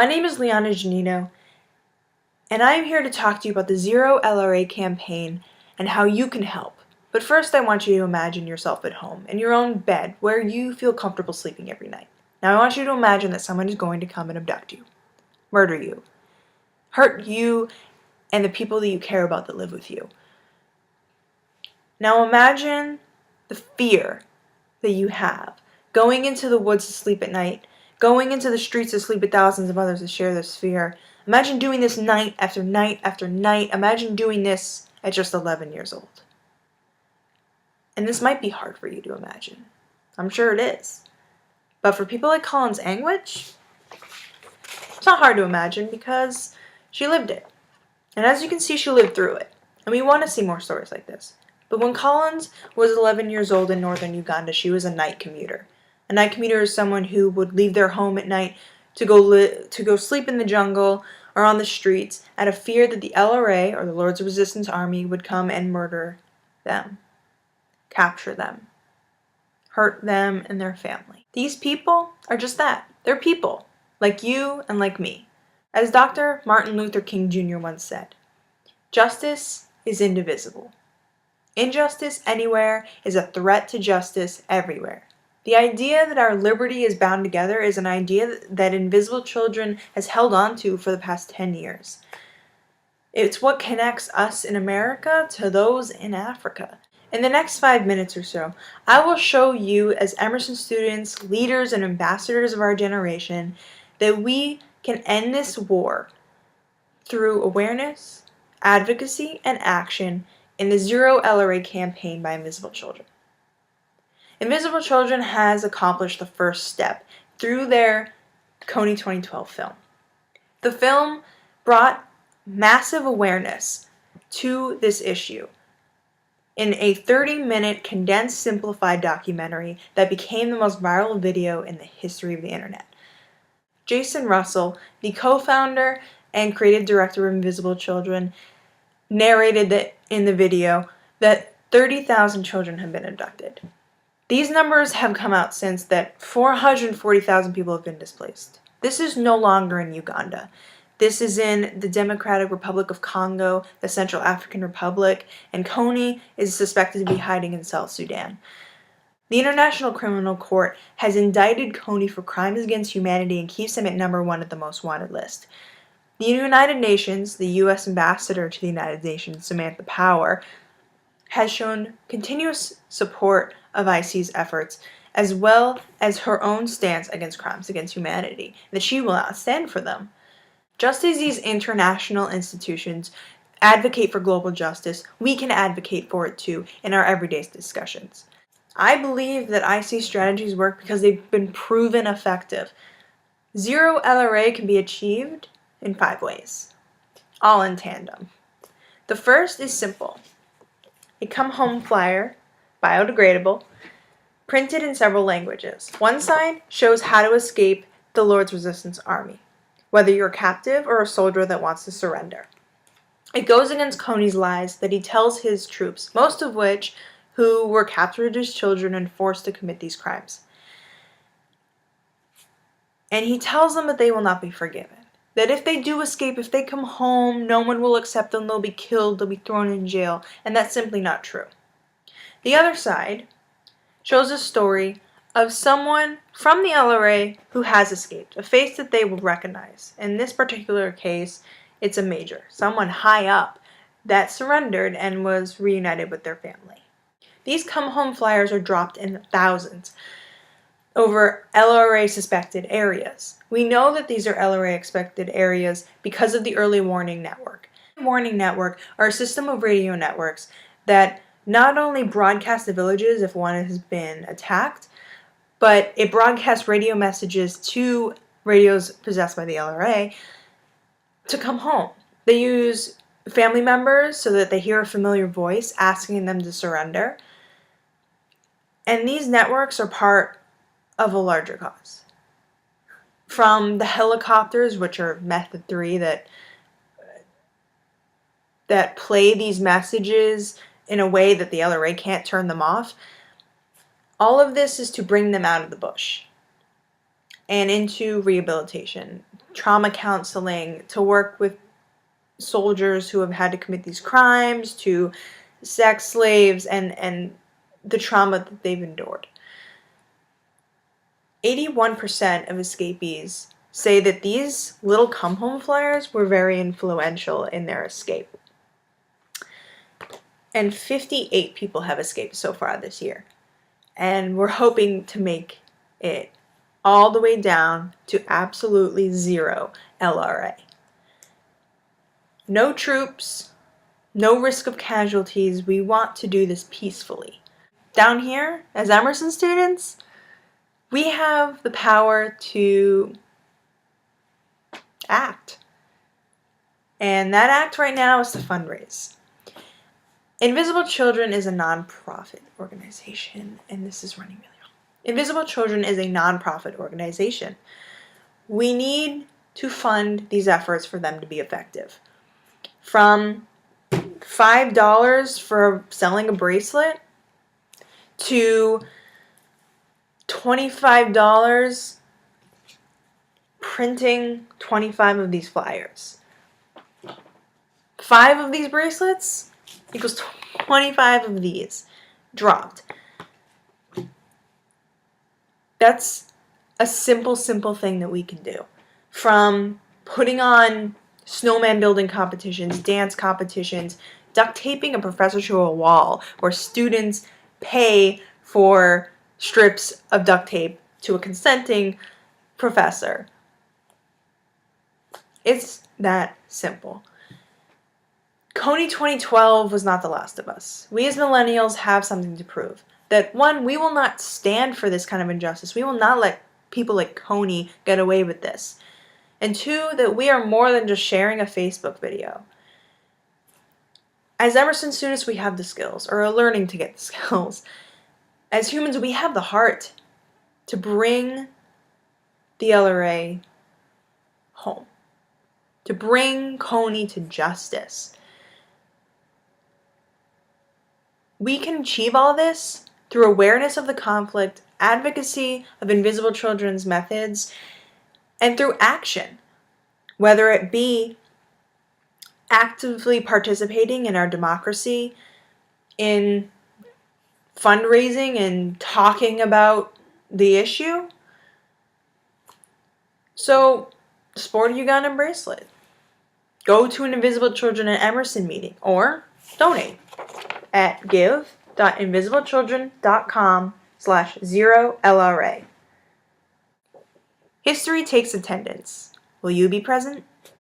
My name is Liana Janino, and I am here to talk to you about the Zero LRA campaign and how you can help. But first, I want you to imagine yourself at home, in your own bed, where you feel comfortable sleeping every night. Now, I want you to imagine that someone is going to come and abduct you, murder you, hurt you and the people that you care about that live with you. Now, imagine the fear that you have going into the woods to sleep at night, going into the streets to sleep with thousands of others to share this fear. Imagine doing this night after night after night. Imagine doing this at just 11 years old. And this might be hard for you to imagine. I'm sure it is. But for people like Collins Angwich, it's not hard to imagine because she lived it. And as you can see, she lived through it. And we want to see more stories like this. But when Collins was 11 years old in northern Uganda, she was a night commuter. A night commuter is someone who would leave their home at night to go sleep in the jungle or on the streets out of fear that the LRA, or the Lord's Resistance Army, would come and murder them, capture them, hurt them and their family. These people are just that. They're people, like you and like me. As Dr. Martin Luther King Jr. once said, "Justice is indivisible. Injustice anywhere is a threat to justice everywhere." The idea that our liberty is bound together is an idea that Invisible Children has held on to for the past 10 years. It's what connects us in America to those in Africa. In the next 5 minutes or so, I will show you, as Emerson students, leaders, and ambassadors of our generation, that we can end this war through awareness, advocacy, and action in the Zero LRA campaign by Invisible Children. Invisible Children has accomplished the first step through their Kony 2012 film. The film brought massive awareness to this issue in a 30-minute condensed, simplified documentary that became the most viral video in the history of the internet. Jason Russell, the co-founder and creative director of Invisible Children, narrated that in the video that 30,000 children have been abducted. These numbers have come out since that 440,000 people have been displaced. This is no longer in Uganda. This is in the Democratic Republic of Congo, the Central African Republic, and Kony is suspected to be hiding in South Sudan. The International Criminal Court has indicted Kony for crimes against humanity and keeps him at number 1 at the most wanted list. The United Nations, the U.S. Ambassador to the United Nations, Samantha Power, has shown continuous support of IC's efforts, as well as her own stance against crimes against humanity, that she will not stand for them. Just as these international institutions advocate for global justice, we can advocate for it too in our everyday discussions. I believe that IC strategies work because they've been proven effective. Zero LRA can be achieved in 5 ways, all in tandem. The first is simple. A come home flyer, biodegradable, printed in several languages. One side shows how to escape the Lord's Resistance Army, whether you're a captive or a soldier that wants to surrender. It goes against Kony's lies that he tells his troops, most of which who were captured as children and forced to commit these crimes. And he tells them that they will not be forgiven. That if they do escape, if they come home, no one will accept them, they'll be killed, they'll be thrown in jail, and that's simply not true. The other side shows a story of someone from the LRA who has escaped, a face that they will recognize. In this particular case, it's a major, someone high up that surrendered and was reunited with their family. These come home flyers are dropped in thousands over LRA suspected areas. We know that these are LRA expected areas because of the Early Warning Network. The Warning Network are a system of radio networks that not only broadcast the villages if one has been attacked, but it broadcasts radio messages to radios possessed by the LRA to come home. They use family members so that they hear a familiar voice asking them to surrender. And these networks are part of a larger cause. From the helicopters, which are method 3, that play these messages in a way that the LRA can't turn them off, all of this is to bring them out of the bush and into rehabilitation, trauma counseling, to work with soldiers who have had to commit these crimes, to sex slaves, and the trauma that they've endured. 81% of escapees say that these little come home flyers were very influential in their escape. And 58 people have escaped so far this year. And we're hoping to make it all the way down to absolutely zero LRA. No troops, no risk of casualties. We want to do this peacefully. Down here, as Emerson students, we have the power to act. And that act right now is to fundraise. Invisible Children is a nonprofit organization, and this is running really well. Invisible Children is a nonprofit organization. We need to fund these efforts for them to be effective. From $5 for selling a bracelet to $25 printing 25 of these flyers. 5 of these bracelets equals 25 of these dropped. That's a simple thing that we can do. From putting on snowman building competitions, dance competitions, duct taping a professor to a wall where students pay for strips of duct tape to a consenting professor. It's that simple. Coney 2012 was not the last of us. We as millennials have something to prove. That one, we will not stand for this kind of injustice. We will not let people like Coney get away with this. And two, that we are more than just sharing a Facebook video. As Emerson students, we have the skills, or are learning to get the skills. As humans, we have the heart to bring the LRA home. To bring Coney to justice. We can achieve all this through awareness of the conflict, advocacy of Invisible Children's methods, and through action, whether it be actively participating in our democracy, in fundraising and talking about the issue. So, sport your gun and bracelet. Go to an Invisible Children and Emerson meeting, or donate at give.invisiblechildren.com/0LRA. History takes attendance. Will you be present?